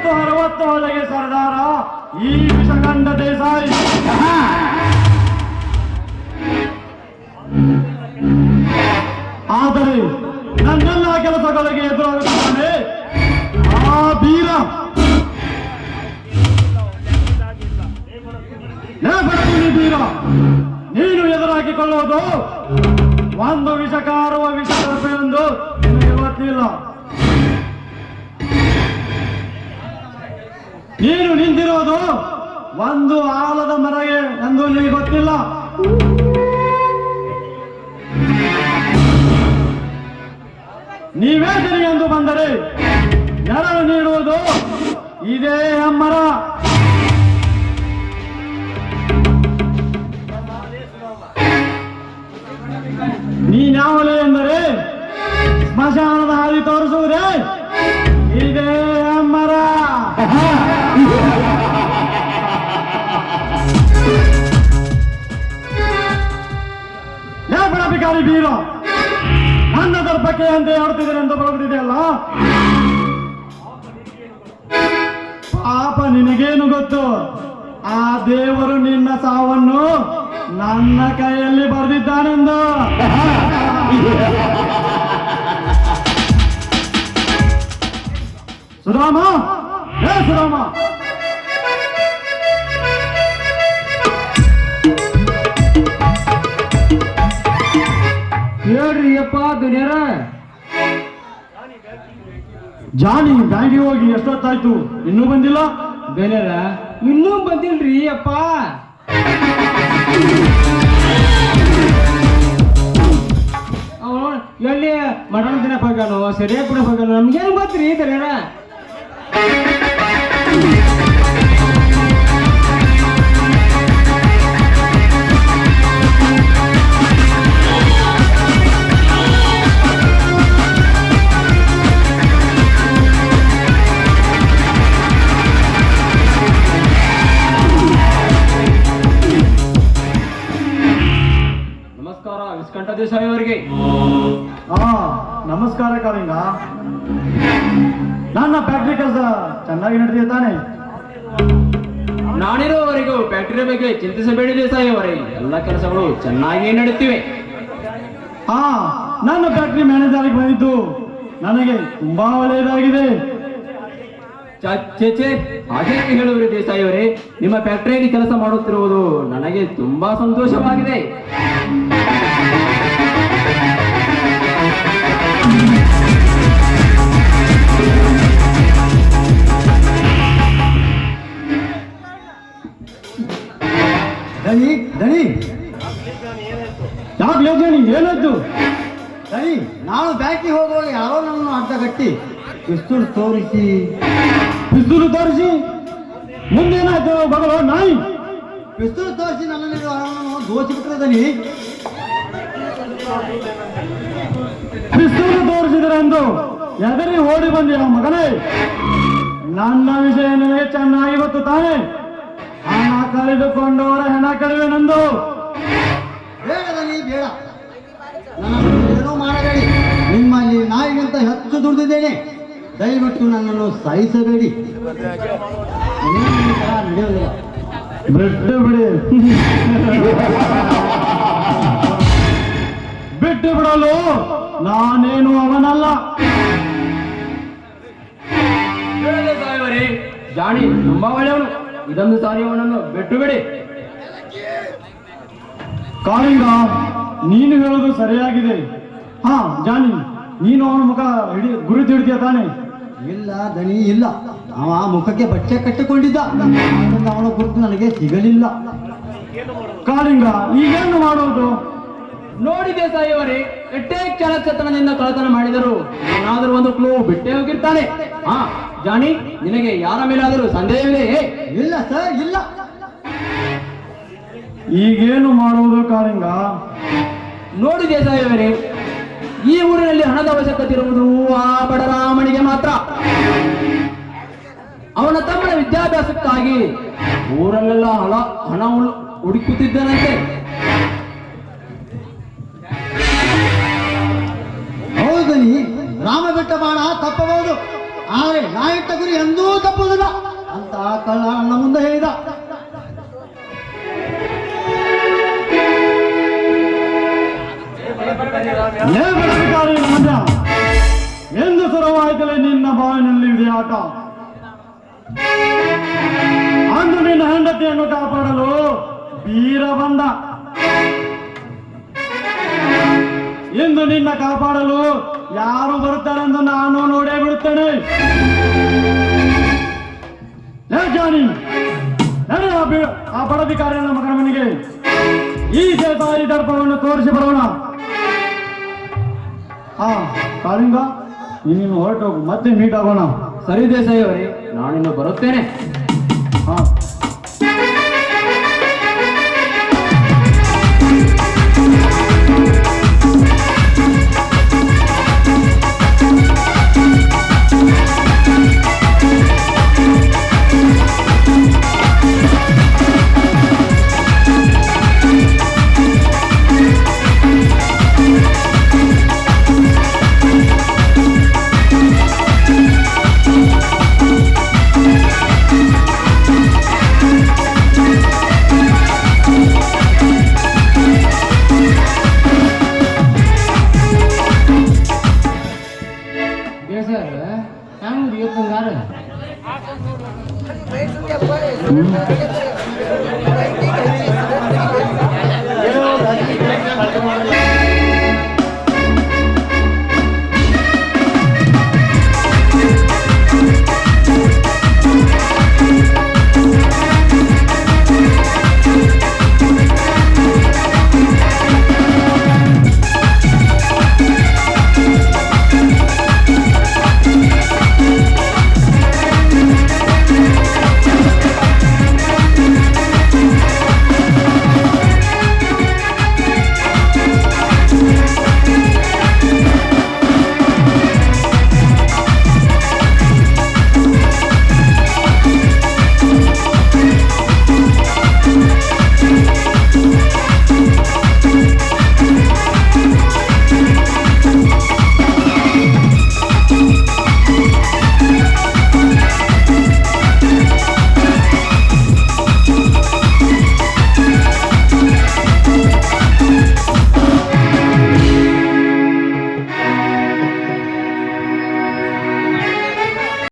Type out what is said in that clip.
50-60 ಸರ್ದಾರ ಈ ವಿಷಗಂಡ ದೇಸಾಯಿ. ಆದರೆ ನನ್ನೆಲ್ಲ ಕೆಲಸಗಳಿಗೆ ಎದುರಾಗುತ್ತಾನೆ ಆ ಬೀರ. ಬೀರ, ನೀನು ಎದುರಾಕಿಕೊಳ್ಳುವುದು ಒಂದು ವಿಷಕಾರುವ ವಿಷಕರ್ಪೆ ಎಂದು ನಿನಗೆ ಗೊತ್ತಿಲ್ಲ. ನೀನು ನಿಂತಿರೋದು ಒಂದು ಆಲದ ಮರಗೆ ಎಂದು ನಿನಗೆ ಗೊತ್ತಿಲ್ಲ. ನೀವೇ ಸರಿ ಎಂದು ಬಂದರೆ ನೆರಳು ನೀಡುವುದು ಇದೇ ಅಮ್ಮರ. ನೀನ್ಯಾವಲೆ ಎಂದರೆ ಸ್ಮಶಾನದ ಹಾದಿ ತೋರಿಸುವುದೇ ಇದೇ ಅಮ್ಮರ. ಯಾ ಬಡಬಿಕಾರಿ ಬೀರ, ನನ್ನ ದರ್ಪಕ್ಕೆ ಅಂತ ಆಡ್ತಿದ್ದೇನೆ ಅಂತ ಬರುತ್ತಿದೆಯಲ್ಲ. ಪಾಪ ನಿನಗೇನು ಗೊತ್ತು, ಆ ದೇವರು ನಿನ್ನ ಸಾವನ್ನು ನನ್ನ ಕೈಯಲ್ಲಿ ಬರೆದಿದ್ದಾನೆಂದು. ಸುರಾಮ, ಹೇ ಸುರಾಮ, ಹೇಳ್ರಿ ಅಪ್ಪ ದುನಿಯರ. ಜಾನಿ ಬ್ಯಾಂಕಿಗೆ ಹೋಗಿ ಎಷ್ಟೊತ್ತಾಯ್ತು, ಇನ್ನೂ ಬಂದಿಲ್ಲ? ದುನಿಯರ ಇನ್ನೂ ಬಂದಿಲ್ರಿ ಅಪ್ಪ. ಅವನು ಎಲ್ಲಿ ಮಟನ್ ತಿನ್ನಕ್ ಹೋಗ್ಯಾನು, ಸರಿಯಾಗಿ ಕೂಡ ಹೋಗ್ಯಾನು, ನಮ್ಗೇನು ಗೊತ್ತ್ರಿ ದುನಿಯರ. ವಿಸ್ಕಂಠ ದೇಸಾಯಿ ಅವರಿಗೆ. ನಮಸ್ಕಾರ ಕಾಳಿಂಗ. ನನ್ನ ಫ್ಯಾಕ್ಟ್ರಿ ಕೆಲಸ ಚೆನ್ನಾಗಿ ನಡೆದಿದೆ ತಾನೆ? ನಾನಿರುವವರೆಗೂ ಫ್ಯಾಕ್ಟರಿ ಬಗ್ಗೆ ಚಿಂತಿಸಬೇಡಿ ದೇಸಾಯಿ ಅವರೇ, ಎಲ್ಲ ಕೆಲಸಗಳು ಚೆನ್ನಾಗಿ ನಡೆಯುತ್ತಿವೆ. ನನ್ನ ಫ್ಯಾಕ್ಟ್ರಿ ಮ್ಯಾನೇಜರ್ ಬಂದಿದ್ದು ನನಗೆ ತುಂಬಾ ಒಳ್ಳೆಯದಾಗಿದೆ. ಚೇಚೆ ಹಾಗೆ ಹೇಳುವರಿ ದೇಸಾಯಿ ಅವರೇ, ನಿಮ್ಮ ಫ್ಯಾಕ್ಟರಿಯಲ್ಲಿ ಕೆಲಸ ಮಾಡುತ್ತಿರುವುದು ನನಗೆ ತುಂಬಾ ಸಂತೋಷವಾಗಿದೆ. ದಣಿ ದಣಿ, ಯಾಕೆ ದಣಿ, ಏನಾಯ್ತು? ದಣಿ, ನಾನು ಬ್ಯಾಂಕಿಗೆ ಹೋಗುವಾಗ ಯಾರೋ ನನ್ನನ್ನು ಅಡ್ಡ ಕಟ್ಟಿ ಪಿಸ್ತೂಲ್ ತೋರಿಸಿ ಮುಂದೇನಾಯ್ತು ಬಗಳು ನಾಯಿ? ಪಿಸ್ತೂಲ್ ತೋರಿಸಿ ನನ್ನಲ್ಲಿರುವ ಹಣವನ್ನು ದೋಚಿಬಿಟ್ರೆ ದಣಿ. ಪಿಸ್ತೂಲು ತೋರಿಸಿದ್ರೆ ಎಂದು ಎದರಿ ಓಡಿ ಬಂದಿರ ಮಗನೇ. ನನ್ನ ವಿಷಯ ನಿನಗೆ ಚೆನ್ನಾಗಿ ಗೊತ್ತು ತಾನೆ. ಹಣ ಕಳೆದುಕೊಂಡವರ ಹೆಣ ಕಡಿವೆನೆಂದು. ಬೇಡ ದಣಿ, ಬೇಡ, ನನ್ನನ್ನು ಏನೂ ಮಾಡಬೇಡಿ. ನಿಮ್ಮಲ್ಲಿ ನಾಯಿಗಿಂತ ಹೆಚ್ಚು ದುಡಿದಿದ್ದೇನೆ. ದಯವಿಟ್ಟು ನನ್ನನ್ನು ಸಹಿಸಬೇಡಿ. ನಡೆಯೋದಿಲ್ಲ. ಬಿಟ್ಟು ಬಿಡಿ, ಬಿಟ್ಟು ಬಿಡಲು ನಾನೇನು ಅವನಲ್ಲ. ಜಾಣಿ ತುಂಬಾ ಒಳ್ಳೆಯವನು, ಇದೊಂದು ಸಾರಿ ಅವನನ್ನು ಬಿಟ್ಟು ಬಿಡಿ. ಕಾಳಿಂಗ, ನೀನು ಹೇಳೋದು ಸರಿಯಾಗಿದೆ. ಜಾನಿ, ನೀನು ಅವನ ಮುಖ ಗುರುತು ಹಿಡಿತೀಯ ತಾನೆ? ಇಲ್ಲ ದಣಿ, ಇಲ್ಲ. ಅವ ಮುಖಕ್ಕೆ ಬಟ್ಟೆ ಕಟ್ಟಿಕೊಂಡಿದ್ದ, ಅವನ ಗುರುತು ನನಗೆ ಸಿಗಲಿಲ್ಲ. ಕಾಳಿಂಗ, ಈಗೇನು ಮಾಡೋದು? ನೋಡಿ ದೇಸಾಯಿ ಅವರೇ, ಎಷ್ಟೇ ಚಾಲಚತನದಿಂದ ಕಳ್ಳತನ ಮಾಡಿದರು ಏನಾದರೂ ಒಂದು ಕ್ಲೂ ಬಿಟ್ಟೇ ಹೋಗಿರ್ತಾನೆ. ಜಾನಿ, ನಿನಗೆ ಯಾರ ಮೇಲಾದರೂ ಸಂದೇಹವಿದೆಯೇ? ಇಲ್ಲ ಸರ್, ಇಲ್ಲ. ಈಗೇನು ಮಾಡುವುದು ಕಾಳಿಂಗ? ನೋಡಿ ದೇಸಾಯಿ ಅವರೇ, ಈ ಊರಿನಲ್ಲಿ ಹಣದ ಅವಶ್ಯಕತೆ ಇರುವುದು ಆ ಬಡರಾಮನಿಗೆ ಮಾತ್ರ. ಅವನ ತಮ್ಮನ ವಿದ್ಯಾಭ್ಯಾಸಕ್ಕಾಗಿ ಊರಲ್ಲೆಲ್ಲ ಹಣ ಹುಡುಕುತ್ತಿದ್ದನಂತೆ. ಹೌದನಿ, ರಾಮ ಬಿಟ್ಟ ಬಾಣ ತಪ್ಪಬಹುದು. ಆದರೆ ನಾ ಇಟ್ಟ ಗುರಿ ಎಂದೂ ತಪ್ಪುವುದಿಲ್ಲ ಅಂತ ಆ ಕಳ್ಳ ನನ್ನ ಮುಂದೆ ಹೇಳಿದ. ಎಂದು ಸುರವಾಯ್ತಲೇ ನಿನ್ನ ಬಾವಿನಲ್ಲಿ ಇದೆ ಆಟ. ಅಂದು ನಿನ್ನ ಹೆಂಡತಿಯನ್ನು ಕಾಪಾಡಲು ವೀರ ಬಂದ. ಇಂದು ನಿನ್ನ ಕಾಪಾಡಲು ಯಾರು ಬರುತ್ತಾರೆಂದು ನಾನು ನೋಡೇ ಬಿಡುತ್ತೇನೆ. ಜಾನಿ ನಡೆ ಆ ಬಡಧಿಕಾರಿಯ ಮಗನ ಮನೆಗೆ ಈ ಸೇತಾಯಿ ದರ್ಪವನ್ನು ತೋರಿಸಿ ಬರೋಣ. ಹಾ ಕಾಳಿಂಗ, ನೀನು ಹೊರಟೋಗು, ಮತ್ತೆ ಮೀಟ್ ಆಗೋಣ. ಸರಿ ದೇಸಾಯಿ ಅವರೇ, ನಾನಿನ್ನು ಬರುತ್ತೇನೆ. ಹಾ ದೇಸಾಯಿ